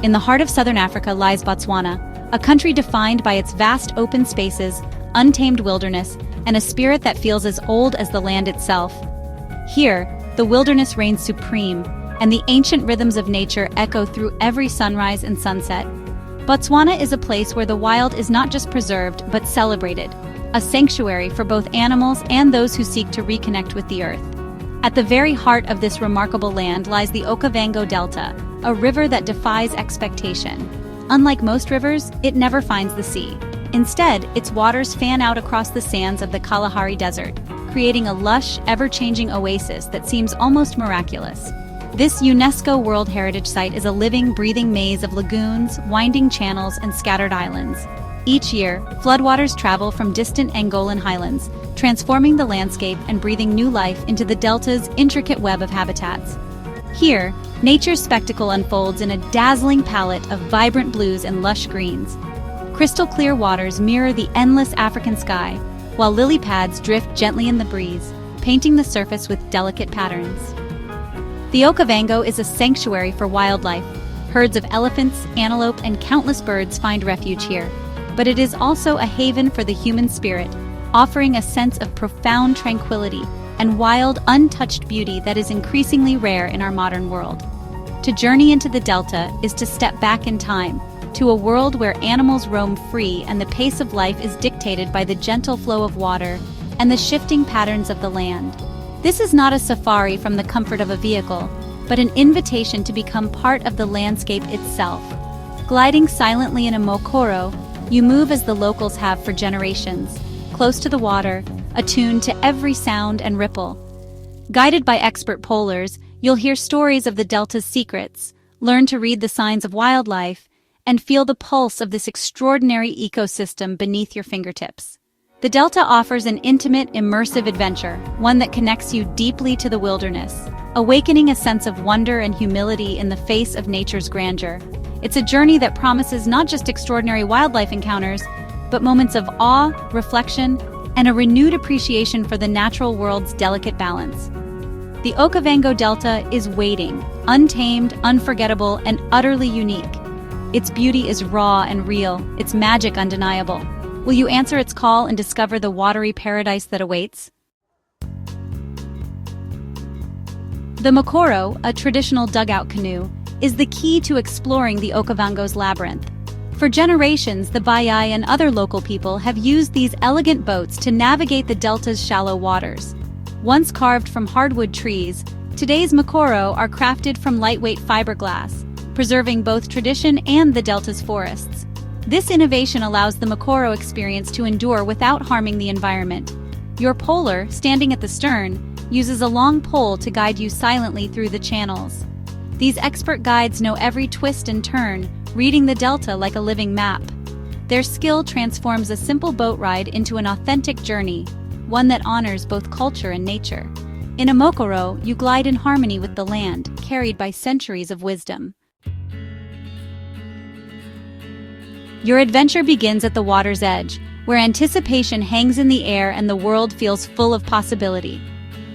In the heart of southern Africa lies Botswana, a country defined by its vast open spaces, untamed wilderness, and a spirit that feels as old as the land itself. Here, the wilderness reigns supreme, and the ancient rhythms of nature echo through every sunrise and sunset. Botswana is a place where the wild is not just preserved, but celebrated, a sanctuary for both animals and those who seek to reconnect with the earth. At the very heart of this remarkable land lies the Okavango Delta, a river that defies expectation. Unlike most rivers, it never finds the sea. Instead, its waters fan out across the sands of the Kalahari Desert, creating a lush, ever-changing oasis that seems almost miraculous. This UNESCO World Heritage Site is a living, breathing maze of lagoons, winding channels, and scattered islands. Each year, floodwaters travel from distant Angolan highlands, transforming the landscape and breathing new life into the delta's intricate web of habitats. Here, nature's spectacle unfolds in a dazzling palette of vibrant blues and lush greens. Crystal-clear waters mirror the endless African sky, while lily pads drift gently in the breeze, painting the surface with delicate patterns. The Okavango is a sanctuary for wildlife. Herds of elephants, antelope, and countless birds find refuge here. But it is also a haven for the human spirit, offering a sense of profound tranquility and wild, untouched beauty that is increasingly rare in our modern world. To journey into the Delta is to step back in time, to a world where animals roam free and the pace of life is dictated by the gentle flow of water and the shifting patterns of the land. This is not a safari from the comfort of a vehicle, but an invitation to become part of the landscape itself. Gliding silently in a Mokoro, you move as the locals have for generations, close to the water, attuned to every sound and ripple. Guided by expert polers, you'll hear stories of the Delta's secrets, learn to read the signs of wildlife, and feel the pulse of this extraordinary ecosystem beneath your fingertips. The Delta offers an intimate, immersive adventure, one that connects you deeply to the wilderness, awakening a sense of wonder and humility in the face of nature's grandeur. It's a journey that promises not just extraordinary wildlife encounters, but moments of awe, reflection, and a renewed appreciation for the natural world's delicate balance. The Okavango Delta is waiting, untamed, unforgettable, and utterly unique. Its beauty is raw and real, its magic undeniable. Will you answer its call and discover the watery paradise that awaits? The Mokoro, a traditional dugout canoe, is the key to exploring the Okavango's labyrinth. For generations, the Bayai and other local people have used these elegant boats to navigate the delta's shallow waters. Once carved from hardwood trees, today's Mokoro are crafted from lightweight fiberglass, preserving both tradition and the delta's forests. This innovation allows the Mokoro experience to endure without harming the environment. Your poler, standing at the stern, uses a long pole to guide you silently through the channels. These expert guides know every twist and turn, reading the delta like a living map. Their skill transforms a simple boat ride into an authentic journey, one that honors both culture and nature. In a Mokoro, you glide in harmony with the land, carried by centuries of wisdom. Your adventure begins at the water's edge, where anticipation hangs in the air and the world feels full of possibility.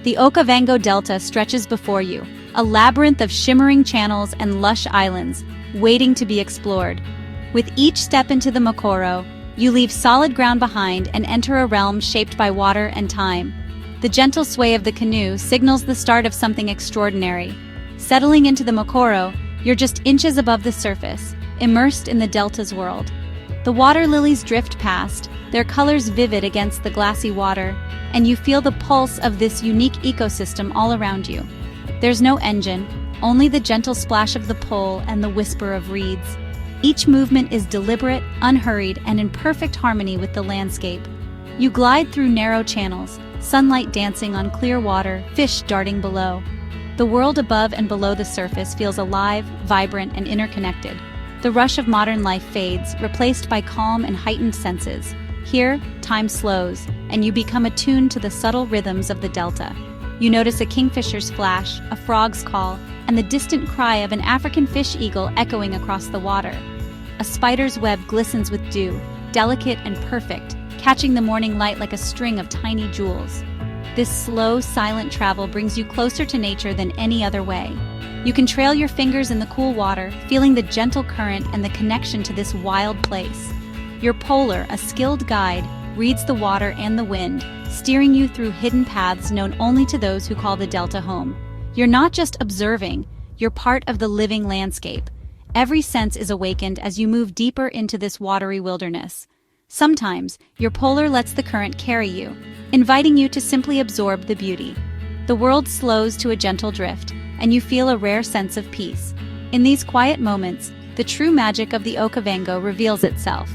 The Okavango Delta stretches before you, a labyrinth of shimmering channels and lush islands, waiting to be explored. With each step into the Mokoro, you leave solid ground behind and enter a realm shaped by water and time. The gentle sway of the canoe signals the start of something extraordinary. Settling into the Mokoro, you're just inches above the surface, immersed in the delta's world. The water lilies drift past, their colors vivid against the glassy water, and you feel the pulse of this unique ecosystem all around you. There's no engine, only the gentle splash of the pole and the whisper of reeds. Each movement is deliberate, unhurried, and in perfect harmony with the landscape. You glide through narrow channels, sunlight dancing on clear water, fish darting below. The world above and below the surface feels alive, vibrant, and interconnected. The rush of modern life fades, replaced by calm and heightened senses. Here, time slows, and you become attuned to the subtle rhythms of the delta. You notice a kingfisher's flash, a frog's call, and the distant cry of an African fish eagle echoing across the water. A spider's web glistens with dew, delicate and perfect, catching the morning light like a string of tiny jewels. This slow, silent travel brings you closer to nature than any other way. You can trail your fingers in the cool water, feeling the gentle current and the connection to this wild place. Your polar, a skilled guide, reads the water and the wind, steering you through hidden paths known only to those who call the Delta home. You're not just observing, you're part of the living landscape. Every sense is awakened as you move deeper into this watery wilderness. Sometimes, your polar lets the current carry you, inviting you to simply absorb the beauty. The world slows to a gentle drift, and you feel a rare sense of peace. In these quiet moments, the true magic of the Okavango reveals itself.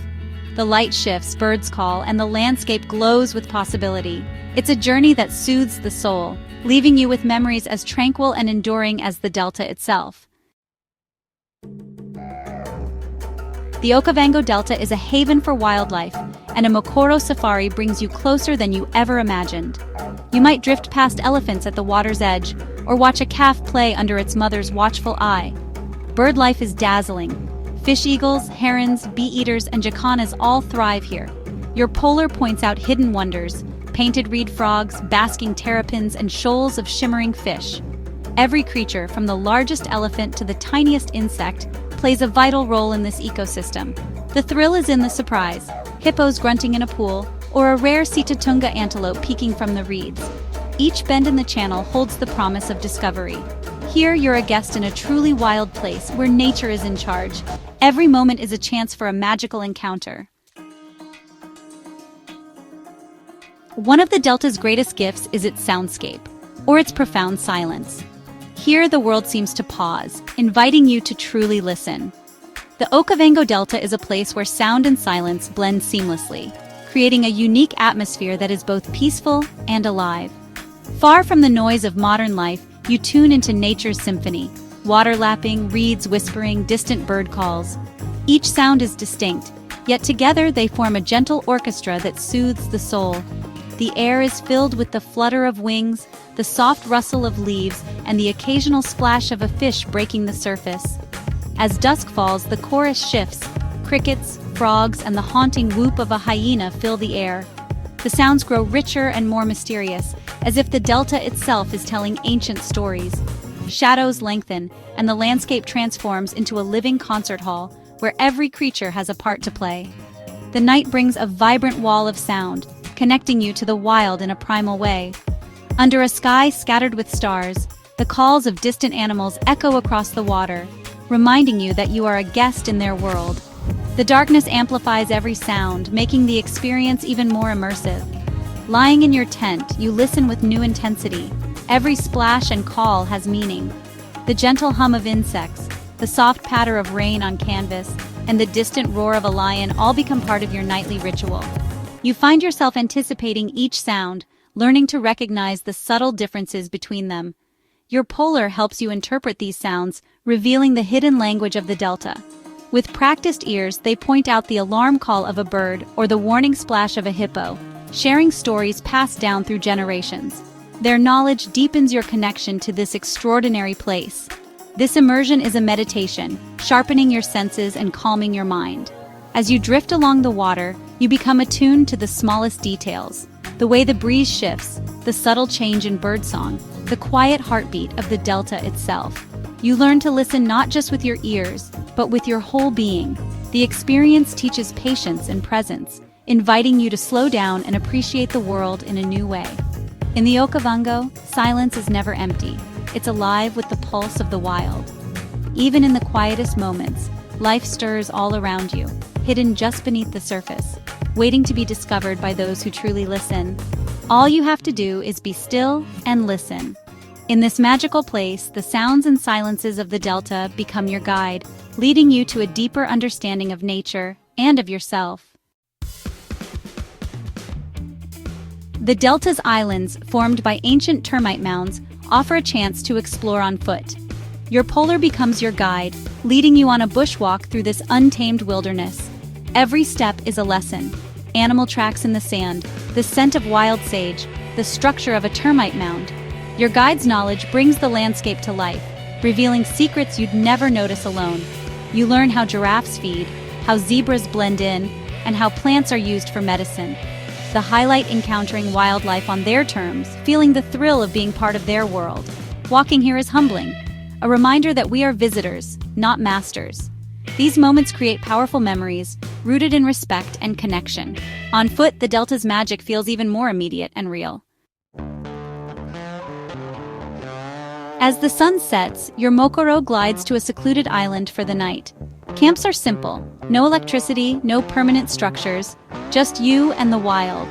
The light shifts, birds call, and the landscape glows with possibility. It's a journey that soothes the soul, leaving you with memories as tranquil and enduring as the Delta itself. The Okavango Delta is a haven for wildlife, and a Mokoro safari brings you closer than you ever imagined. You might drift past elephants at the water's edge, or watch a calf play under its mother's watchful eye. Bird life is dazzling. Fish eagles, herons, bee-eaters, and jacanas all thrive here. Your polar points out hidden wonders, painted reed frogs, basking terrapins, and shoals of shimmering fish. Every creature, from the largest elephant to the tiniest insect, plays a vital role in this ecosystem. The thrill is in the surprise, hippos grunting in a pool, or a rare Sitatunga antelope peeking from the reeds. Each bend in the channel holds the promise of discovery. Here you're a guest in a truly wild place where nature is in charge. Every moment is a chance for a magical encounter. One of the Delta's greatest gifts is its soundscape, or its profound silence. Here the world seems to pause, inviting you to truly listen. The Okavango Delta is a place where sound and silence blend seamlessly, creating a unique atmosphere that is both peaceful and alive. Far from the noise of modern life, you tune into nature's symphony, water lapping, reeds whispering, distant bird calls. Each sound is distinct, yet together they form a gentle orchestra that soothes the soul. The air is filled with the flutter of wings, the soft rustle of leaves, and the occasional splash of a fish breaking the surface. As dusk falls, the chorus shifts. Crickets, frogs, and the haunting whoop of a hyena fill the air. The sounds grow richer and more mysterious, as if the Delta itself is telling ancient stories. Shadows lengthen, and the landscape transforms into a living concert hall, where every creature has a part to play. The night brings a vibrant wall of sound, connecting you to the wild in a primal way. Under a sky scattered with stars, the calls of distant animals echo across the water, reminding you that you are a guest in their world. The darkness amplifies every sound, making the experience even more immersive. Lying in your tent, you listen with new intensity. Every splash and call has meaning. The gentle hum of insects, the soft patter of rain on canvas, and the distant roar of a lion all become part of your nightly ritual. You find yourself anticipating each sound, learning to recognize the subtle differences between them. Your polar helps you interpret these sounds, revealing the hidden language of the Delta. With practiced ears, they point out the alarm call of a bird or the warning splash of a hippo, sharing stories passed down through generations. Their knowledge deepens your connection to this extraordinary place. This immersion is a meditation, sharpening your senses and calming your mind. As you drift along the water, you become attuned to the smallest details. The way the breeze shifts, the subtle change in birdsong, the quiet heartbeat of the Delta itself. You learn to listen not just with your ears, but with your whole being. The experience teaches patience and presence, inviting you to slow down and appreciate the world in a new way. In the Okavango, silence is never empty. It's alive with the pulse of the wild. Even in the quietest moments, life stirs all around you, hidden just beneath the surface, waiting to be discovered by those who truly listen. All you have to do is be still and listen. In this magical place, the sounds and silences of the Delta become your guide, leading you to a deeper understanding of nature and of yourself. The Delta's islands, formed by ancient termite mounds, offer a chance to explore on foot. Your polar becomes your guide, leading you on a bushwalk through this untamed wilderness. Every step is a lesson. Animal tracks in the sand, the scent of wild sage, the structure of a termite mound. Your guide's knowledge brings the landscape to life, revealing secrets you'd never notice alone. You learn how giraffes feed, how zebras blend in, and how plants are used for medicine. The highlight encountering wildlife on their terms, feeling the thrill of being part of their world. Walking here is humbling. a reminder that we are visitors, not masters. These moments create powerful memories, rooted in respect and connection. On foot, the Delta's magic feels even more immediate and real. As the sun sets, your Mokoro glides to a secluded island for the night. Camps are simple. No electricity, no permanent structures, just you and the wild.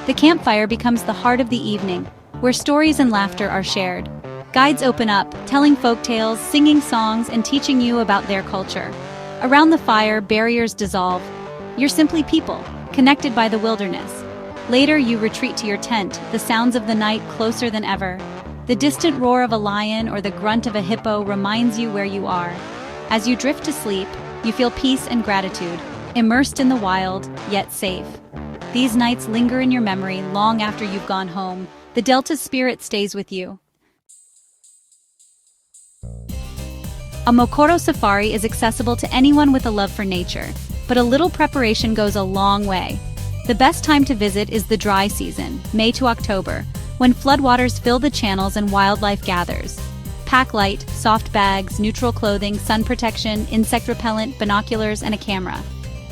The campfire becomes the heart of the evening, where stories and laughter are shared. Guides open up, telling folktales, singing songs, and teaching you about their culture. Around the fire, barriers dissolve. You're simply people, connected by the wilderness. Later, you retreat to your tent, the sounds of the night closer than ever. The distant roar of a lion or the grunt of a hippo reminds you where you are. As you drift to sleep, you feel peace and gratitude, immersed in the wild, yet safe. These nights linger in your memory long after you've gone home. The Delta's spirit stays with you. A Mokoro safari is accessible to anyone with a love for nature, but a little preparation goes a long way. The best time to visit is the dry season, May to October, when floodwaters fill the channels and wildlife gathers. Pack light, soft bags, neutral clothing, sun protection, insect repellent, binoculars, and a camera.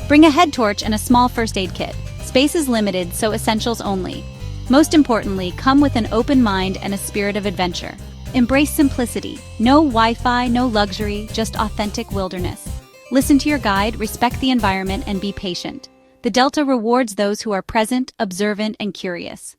Bring a head torch and a small first aid kit. Space is limited, so essentials only. Most importantly, come with an open mind and a spirit of adventure. Embrace simplicity. No Wi-Fi, no luxury, just authentic wilderness. Listen to your guide, respect the environment, and be patient. The Delta rewards those who are present, observant, and curious.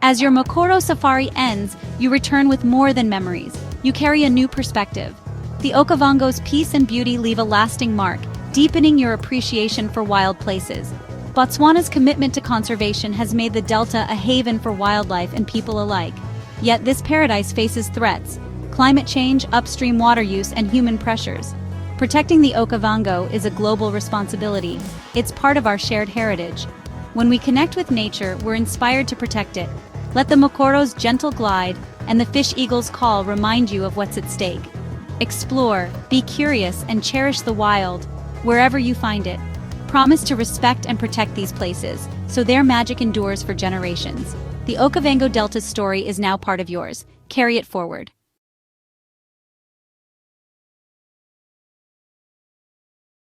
As your Mokoro safari ends, you return with more than memories. You carry a new perspective. The Okavango's peace and beauty leave a lasting mark, deepening your appreciation for wild places. Botswana's commitment to conservation has made the Delta a haven for wildlife and people alike. Yet this paradise faces threats: climate change, upstream water use, and human pressures. Protecting the Okavango is a global responsibility. It's part of our shared heritage. When we connect with nature, we're inspired to protect it. Let the Mokoro's gentle glide and the fish eagle's call remind you of what's at stake. Explore, be curious, and cherish the wild, wherever you find it. Promise to respect and protect these places, so their magic endures for generations. The Okavango Delta's story is now part of yours. Carry it forward.